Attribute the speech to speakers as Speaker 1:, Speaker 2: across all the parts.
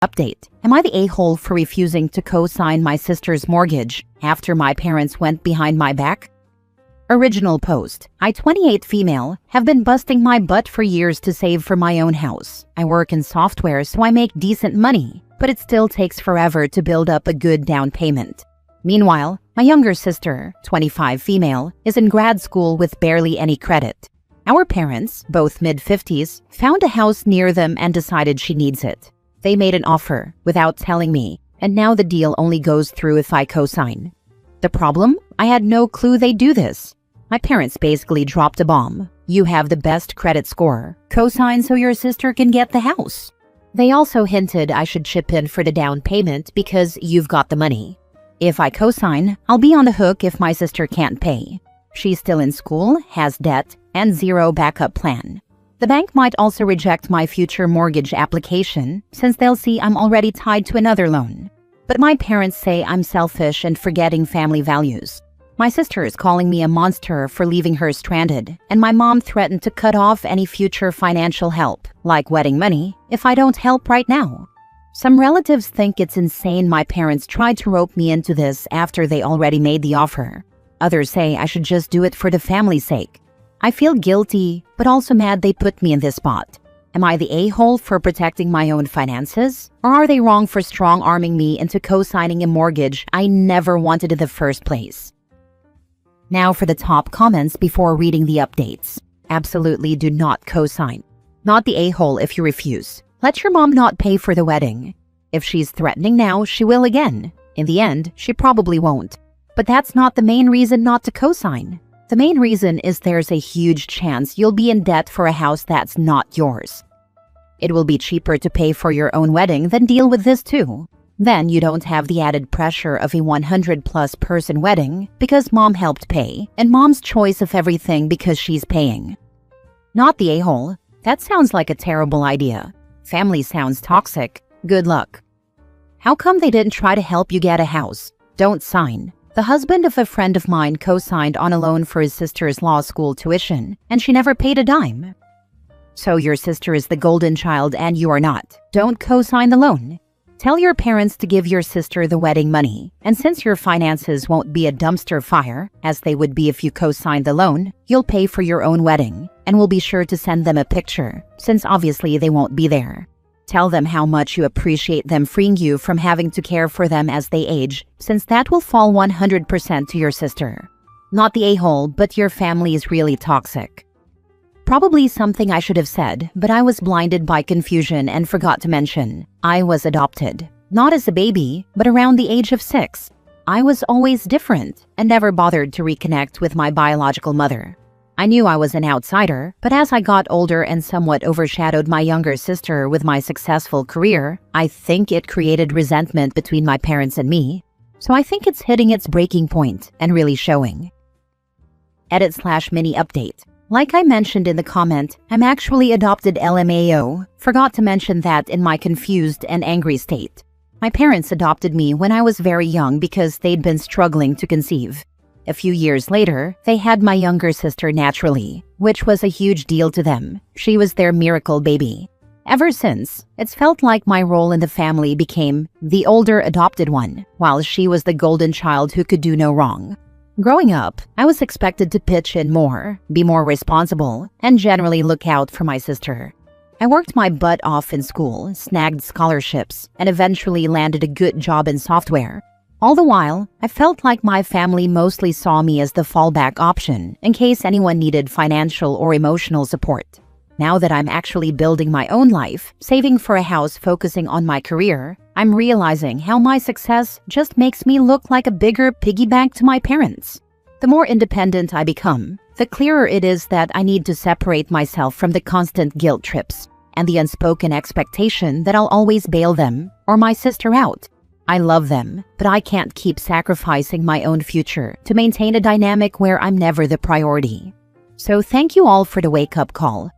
Speaker 1: Update. Am I the a-hole for refusing to co-sign my sister's mortgage after my parents went behind my back? Original post. I, 28 female, have been busting my butt for years to save for my own house. I work in software, so I make decent money, but it still takes forever to build up a good down payment. Meanwhile, my younger sister, 25 female, is in grad school with barely any credit. Our parents, both mid-50s, found a house near them and decided she needs it. They made an offer without telling me, and now the deal only goes through if I co-sign. The problem? I had no clue they'd do this. My parents basically dropped a bomb. You have the best credit score. Co-sign so your sister can get the house. They also hinted I should chip in for the down payment because you've got the money. If I co-sign, I'll be on the hook if my sister can't pay. She's still in school, has debt, and zero backup plan. The bank might also reject my future mortgage application since they'll see I'm already tied to another loan. But my parents say I'm selfish and forgetting family values. My sister is calling me a monster for leaving her stranded, and my mom threatened to cut off any future financial help, like wedding money, if I don't help right now. Some relatives think it's insane my parents tried to rope me into this after they already made the offer. Others say I should just do it for the family's sake. I feel guilty, but also mad they put me in this spot. Am I the a-hole for protecting my own finances? Or are they wrong for strong-arming me into co-signing a mortgage I never wanted in the first place? Now for the top comments before reading the updates. Absolutely do not co-sign. Not the a-hole if you refuse. Let your mom not pay for the wedding. If she's threatening now, she will again. In the end, she probably won't. But that's not the main reason not to co-sign. The main reason is there's a huge chance you'll be in debt for a house that's not yours. It will be cheaper to pay for your own wedding than deal with this too. Then you don't have the added pressure of a 100+ person wedding because mom helped pay, and mom's choice of everything because she's paying. Not the a-hole. That sounds like a terrible idea. Family sounds toxic. Good luck. How come they didn't try to help you get a house? Don't sign. The husband of a friend of mine co-signed on a loan for his sister's law school tuition, and she never paid a dime. So your sister is the golden child and you are not. Don't co-sign the loan. Tell your parents to give your sister the wedding money, and since your finances won't be a dumpster fire, as they would be if you co-signed the loan, you'll pay for your own wedding, and we'll be sure to send them a picture, since obviously they won't be there. Tell them how much you appreciate them freeing you from having to care for them as they age, since that will fall 100% to your sister. Not the a-hole, but your family is really toxic. Probably something I should have said, but I was blinded by confusion and forgot to mention. I was adopted. Not as a baby, but around the age of 6. I was always different and never bothered to reconnect with my biological mother. I knew I was an outsider, but as I got older and somewhat overshadowed my younger sister with my successful career, I think it created resentment between my parents and me. So I think it's hitting its breaking point and really showing. Edit/mini update. Like I mentioned in the comment, I'm actually adopted LMAO. Forgot to mention that in my confused and angry state. My parents adopted me when I was very young because they'd been struggling to conceive. A few years later, they had my younger sister naturally, which was a huge deal to them. She was their miracle baby. Ever since, it's felt like my role in the family became the older adopted one, while she was the golden child who could do no wrong. Growing up, I was expected to pitch in more, be more responsible, and generally look out for my sister. I worked my butt off in school, snagged scholarships, and eventually landed a good job in software. All the while, I felt like my family mostly saw me as the fallback option in case anyone needed financial or emotional support. Now that I'm actually building my own life, saving for a house, focusing on my career, I'm realizing how my success just makes me look like a bigger piggy bank to my parents. The more independent I become, the clearer it is that I need to separate myself from the constant guilt trips and the unspoken expectation that I'll always bail them or my sister out. I love them, but I can't keep sacrificing my own future to maintain a dynamic where I'm never the priority. So thank you all for the wake-up call.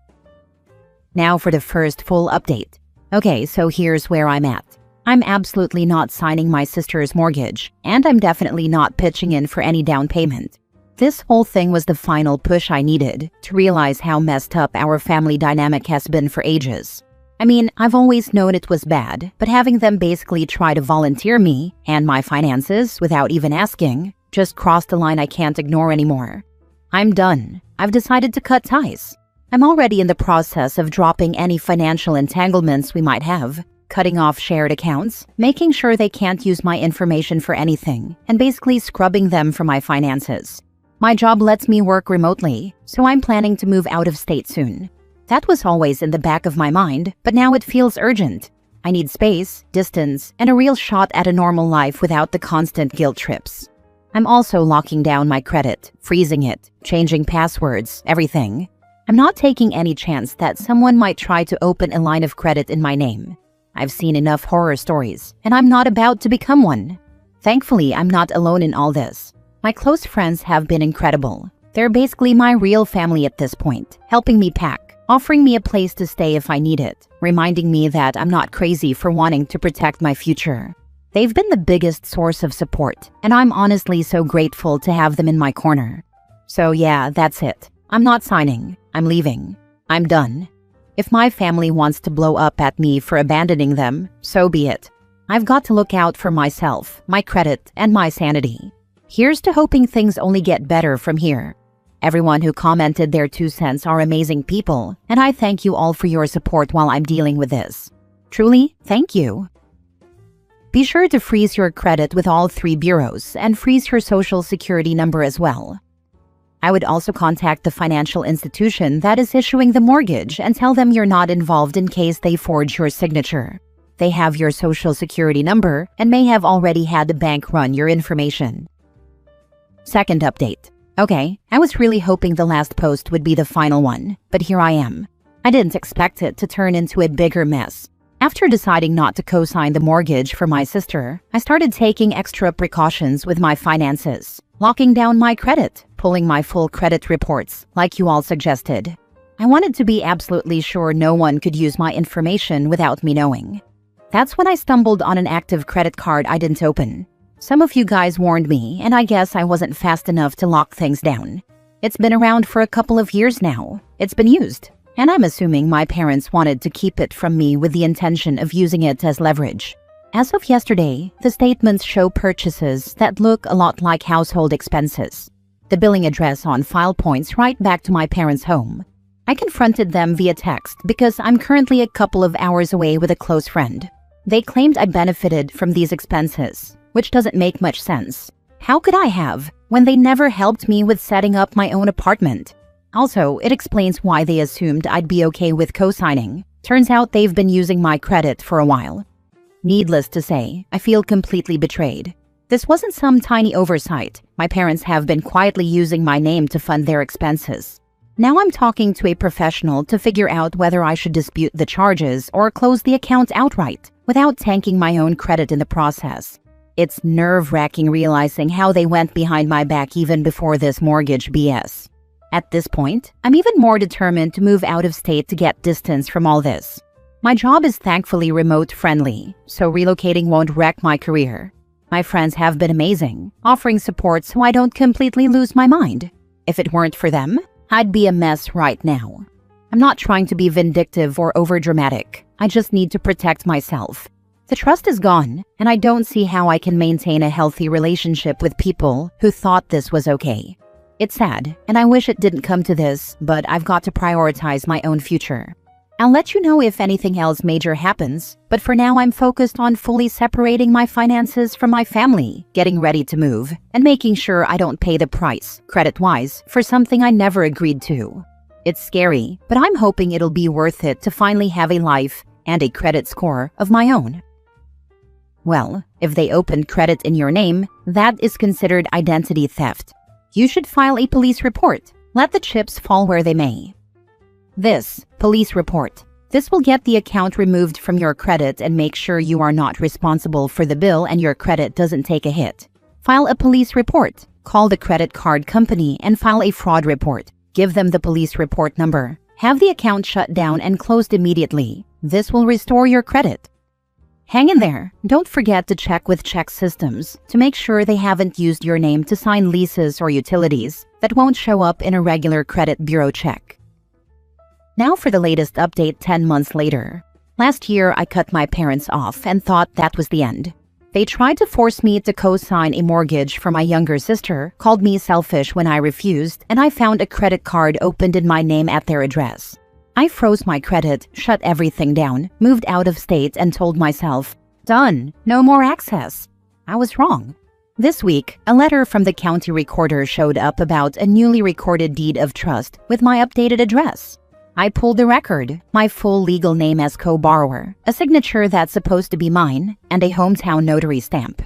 Speaker 1: Now for the first full update. Okay, so here's where I'm at. I'm absolutely not signing my sister's mortgage, and I'm definitely not pitching in for any down payment. This whole thing was the final push I needed to realize how messed up our family dynamic has been for ages. I mean, I've always known it was bad, but having them basically try to volunteer me and my finances without even asking just crossed the line I can't ignore anymore. I'm done. I've decided to cut ties. I'm already in the process of dropping any financial entanglements we might have, cutting off shared accounts, making sure they can't use my information for anything, and basically scrubbing them from my finances. My job lets me work remotely, so I'm planning to move out of state soon. That was always in the back of my mind, but now it feels urgent. I need space, distance, and a real shot at a normal life without the constant guilt trips. I'm also locking down my credit, freezing it, changing passwords, everything. I'm not taking any chance that someone might try to open a line of credit in my name. I've seen enough horror stories, and I'm not about to become one. Thankfully, I'm not alone in all this. My close friends have been incredible. They're basically my real family at this point, helping me pack, offering me a place to stay if I need it, reminding me that I'm not crazy for wanting to protect my future. They've been the biggest source of support, and I'm honestly so grateful to have them in my corner. So yeah, that's it. I'm not signing. I'm leaving. I'm done. If my family wants to blow up at me for abandoning them, so be it. I've got to look out for myself, my credit, and my sanity. Here's to hoping things only get better from here. Everyone who commented their 2 cents are amazing people, and I thank you all for your support while I'm dealing with this. Truly, thank you. Be sure to freeze your credit with all 3 bureaus and freeze your social security number as well. I would also contact the financial institution that is issuing the mortgage and tell them you're not involved in case they forge your signature. They have your social security number and may have already had the bank run your information. Second update. Okay, I was really hoping the last post would be the final one, but here I am. I didn't expect it to turn into a bigger mess. After deciding not to co-sign the mortgage for my sister, I started taking extra precautions with my finances, locking down my credit, pulling my full credit reports, like you all suggested. I wanted to be absolutely sure no one could use my information without me knowing. That's when I stumbled on an active credit card I didn't open. Some of you guys warned me, and I guess I wasn't fast enough to lock things down. It's been around for a couple of years now. It's been used, and I'm assuming my parents wanted to keep it from me with the intention of using it as leverage. As of yesterday, the statements show purchases that look a lot like household expenses. The billing address on file points right back to my parents' home. I confronted them via text because I'm currently a couple of hours away with a close friend. They claimed I benefited from these expenses, which doesn't make much sense. How could I have, when they never helped me with setting up my own apartment? Also, it explains why they assumed I'd be okay with co-signing. Turns out they've been using my credit for a while. Needless to say, I feel completely betrayed. This wasn't some tiny oversight. My parents have been quietly using my name to fund their expenses. Now I'm talking to a professional to figure out whether I should dispute the charges or close the account outright, without tanking my own credit in the process. It's nerve-wracking realizing how they went behind my back even before this mortgage BS. At this point, I'm even more determined to move out of state to get distance from all this. My job is thankfully remote-friendly, so relocating won't wreck my career. My friends have been amazing, offering support so I don't completely lose my mind. If it weren't for them, I'd be a mess right now. I'm not trying to be vindictive or overdramatic. I just need to protect myself. The trust is gone, and I don't see how I can maintain a healthy relationship with people who thought this was okay. It's sad, and I wish it didn't come to this, but I've got to prioritize my own future. I'll let you know if anything else major happens, but for now I'm focused on fully separating my finances from my family, getting ready to move, and making sure I don't pay the price, credit-wise, for something I never agreed to. It's scary, but I'm hoping it'll be worth it to finally have a life and a credit score of my own. Well, if they opened credit in your name, that is considered identity theft. You should file a police report. Let the chips fall where they may. This, police report. This will get the account removed from your credit and make sure you are not responsible for the bill and your credit doesn't take a hit. File a police report. Call the credit card company and file a fraud report. Give them the police report number. Have the account shut down and closed immediately. This will restore your credit. Hang in there. Don't forget to check with check systems to make sure they haven't used your name to sign leases or utilities that won't show up in a regular credit bureau check. Now for the latest update 10 months later. Last year, I cut my parents off and thought that was the end. They tried to force me to co-sign a mortgage for my younger sister, called me selfish when I refused, and I found a credit card opened in my name at their address. I froze my credit, shut everything down, moved out of state, and told myself, "Done, no more access." I was wrong. This week, a letter from the county recorder showed up about a newly recorded deed of trust with my updated address. I pulled the record, my full legal name as co-borrower, a signature that's supposed to be mine, and a hometown notary stamp.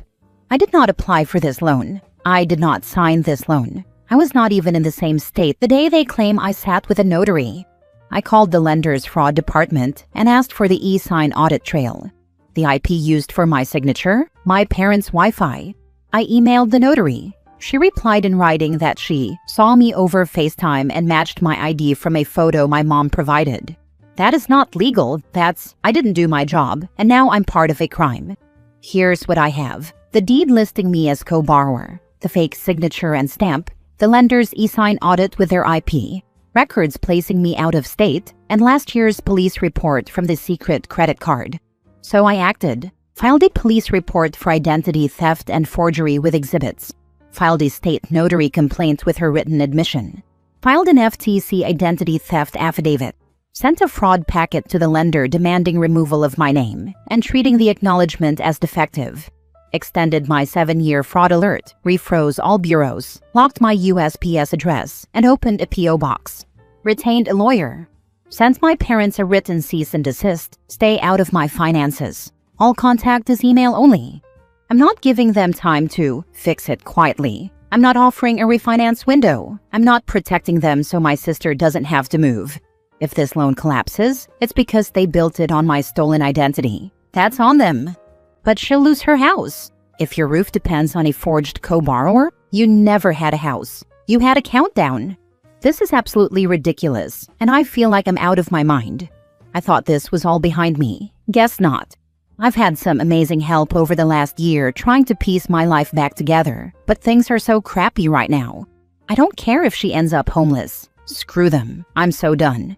Speaker 1: I did not apply for this loan. I did not sign this loan. I was not even in the same state the day they claim I sat with a notary. I called the lender's fraud department and asked for the e-sign audit trail. The IP used for my signature, my parents' Wi-Fi. I emailed the notary. She replied in writing that she saw me over FaceTime and matched my ID from a photo my mom provided. That is not legal. I didn't do my job, and now I'm part of a crime. Here's what I have. The deed listing me as co-borrower, the fake signature and stamp, the lender's e-sign audit with their IP, records placing me out of state, and last year's police report from the secret credit card. So I acted. Filed a police report for identity theft and forgery with exhibits. Filed a state notary complaint with her written admission. Filed an FTC identity theft affidavit. Sent a fraud packet to the lender demanding removal of my name and treating the acknowledgement as defective. Extended my 7-year fraud alert, refroze all bureaus, locked my USPS address, and opened a P.O. box. Retained a lawyer. Sent my parents a written cease and desist, stay out of my finances. All contact is email only. I'm not giving them time to fix it quietly. I'm not offering a refinance window. I'm not protecting them so my sister doesn't have to move. If this loan collapses, it's because they built it on my stolen identity. That's on them. But she'll lose her house. If your roof depends on a forged co-borrower, you never had a house. You had a countdown. This is absolutely ridiculous, and I feel like I'm out of my mind. I thought this was all behind me. Guess not. I've had some amazing help over the last year trying to piece my life back together, but things are so crappy right now. I don't care if she ends up homeless. Screw them. I'm so done.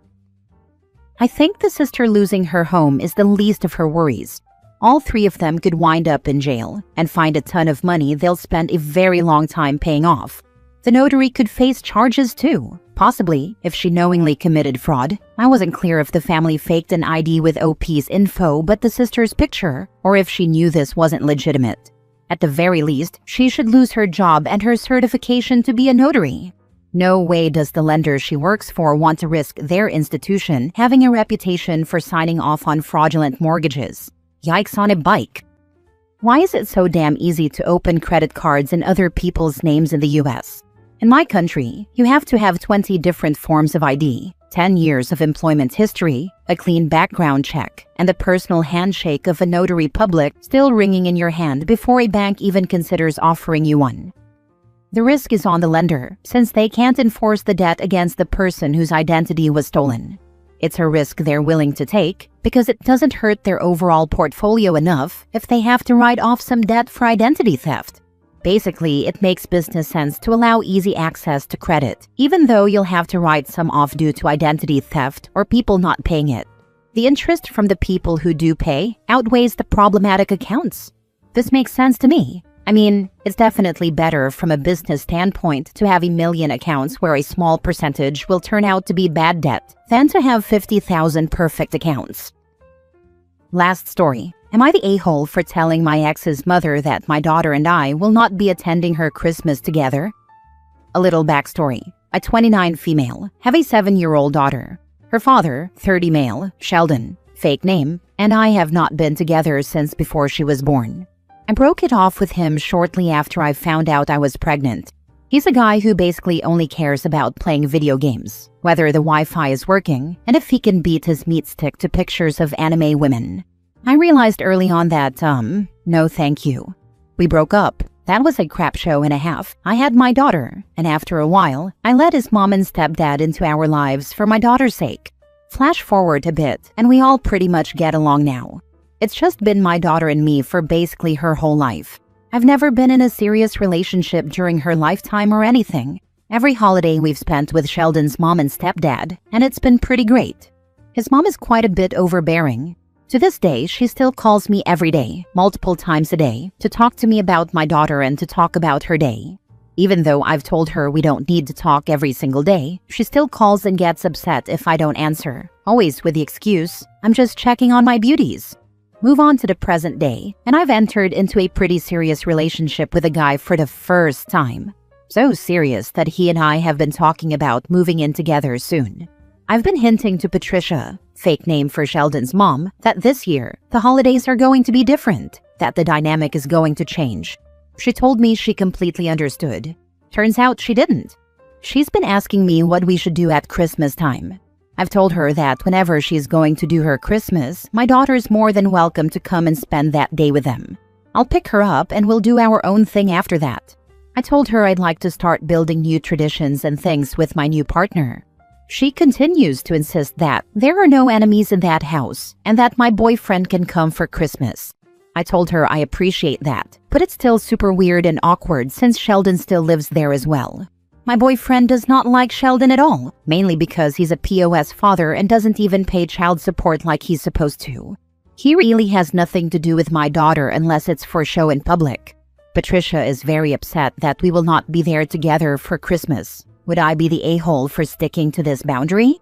Speaker 1: I think the sister losing her home is the least of her worries. All 3 of them could wind up in jail and find a ton of money they'll spend a very long time paying off. The notary could face charges too, possibly if she knowingly committed fraud. I wasn't clear if the family faked an ID with OP's info but the sister's picture, or if she knew this wasn't legitimate. At the very least, she should lose her job and her certification to be a notary. No way does the lender she works for want to risk their institution having a reputation for signing off on fraudulent mortgages. Yikes on a bike. Why is it so damn easy to open credit cards in other people's names in the US? In my country, you have to have 20 different forms of ID, 10 years of employment history, a clean background check, and the personal handshake of a notary public still ringing in your hand before a bank even considers offering you one. The risk is on the lender, since they can't enforce the debt against the person whose identity was stolen. It's a risk they're willing to take because it doesn't hurt their overall portfolio enough if they have to write off some debt for identity theft. Basically, it makes business sense to allow easy access to credit, even though you'll have to write some off due to identity theft or people not paying it. The interest from the people who do pay outweighs the problematic accounts. This makes sense to me. I mean, it's definitely better from a business standpoint to have a million accounts where a small percentage will turn out to be bad debt than to have 50,000 perfect accounts. Last story. Am I the a-hole for telling my ex's mother that my daughter and I will not be attending her Christmas together? A little backstory. A 29 female, have a 7-year-old daughter. Her father, 30 male, Sheldon, fake name, and I have not been together since before she was born. I broke it off with him shortly after I found out I was pregnant. He's a guy who basically only cares about playing video games, whether the Wi-Fi is working, and if he can beat his meat stick to pictures of anime women. I realized early on that, no thank you. We broke up. That was a crap show and a half. I had my daughter, and after a while, I let his mom and stepdad into our lives for my daughter's sake. Flash forward a bit, and we all pretty much get along now. It's just been my daughter and me for basically her whole life. I've never been in a serious relationship during her lifetime or anything. Every holiday we've spent with Sheldon's mom and stepdad, and it's been pretty great. His mom is quite a bit overbearing. To this day, she still calls me every day, multiple times a day, to talk to me about my daughter and to talk about her day. Even though I've told her we don't need to talk every single day, she still calls and gets upset if I don't answer, always with the excuse, I'm just checking on my beauties. Move on to the present day, and I've entered into a pretty serious relationship with a guy for the first time. So serious that he and I have been talking about moving in together soon. I've been hinting to Patricia, fake name for Sheldon's mom, that this year, the holidays are going to be different, that the dynamic is going to change. She told me she completely understood. Turns out she didn't. She's been asking me what we should do at Christmas time. I've told her that whenever she's going to do her Christmas, my daughter's more than welcome to come and spend that day with them. I'll pick her up and we'll do our own thing after that. I told her I'd like to start building new traditions and things with my new partner. She continues to insist that there are no enemies in that house and that my boyfriend can come for Christmas. I told her I appreciate that, but it's still super weird and awkward since Sheldon still lives there as well. My boyfriend does not like Sheldon at all, mainly because he's a POS father and doesn't even pay child support like he's supposed to. He really has nothing to do with my daughter unless it's for show in public. Patricia is very upset that we will not be there together for Christmas. Would I be the a-hole for sticking to this boundary?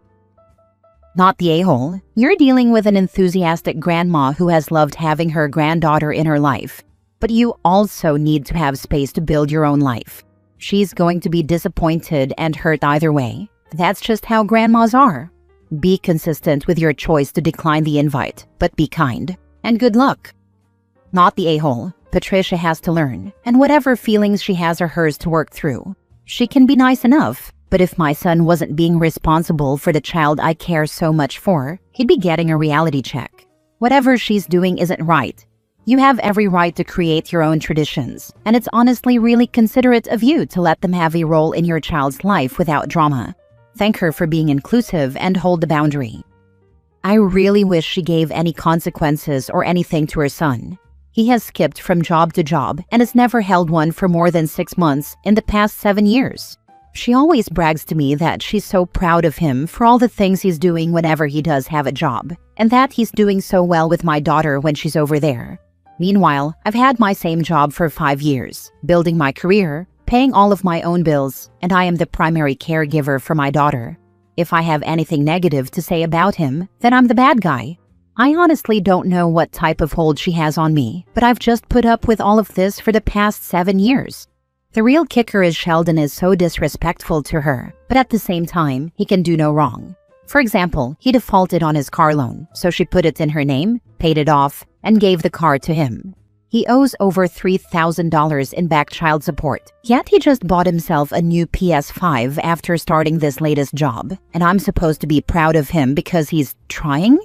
Speaker 1: Not the a-hole. You're dealing with an enthusiastic grandma who has loved having her granddaughter in her life. But you also need to have space to build your own life. She's going to be disappointed and hurt either way. That's just how grandmas are. Be consistent with your choice to decline the invite, but be kind. And good luck. Not the a-hole. Patricia has to learn, and whatever feelings she has are hers to work through. She can be nice enough, but if my son wasn't being responsible for the child I care so much for, he'd be getting a reality check. Whatever she's doing isn't right. You have every right to create your own traditions, and it's honestly really considerate of you to let them have a role in your child's life without drama. Thank her for being inclusive and hold the boundary. I really wish she gave any consequences or anything to her son. He has skipped from job to job and has never held one for more than 6 months in the past 7 years. She always brags to me that she's so proud of him for all the things he's doing whenever he does have a job, and that he's doing so well with my daughter when she's over there. Meanwhile, I've had my same job for 5 years, building my career, paying all of my own bills, and I am the primary caregiver for my daughter. If I have anything negative to say about him, then I'm the bad guy. I honestly don't know what type of hold she has on me, but I've just put up with all of this for the past 7 years. The real kicker is Sheldon is so disrespectful to her, but at the same time, he can do no wrong. For example, he defaulted on his car loan, so she put it in her name, paid it off, and gave the car to him. He owes over $3,000 in back child support, yet he just bought himself a new PS5 after starting this latest job, and I'm supposed to be proud of him because he's trying?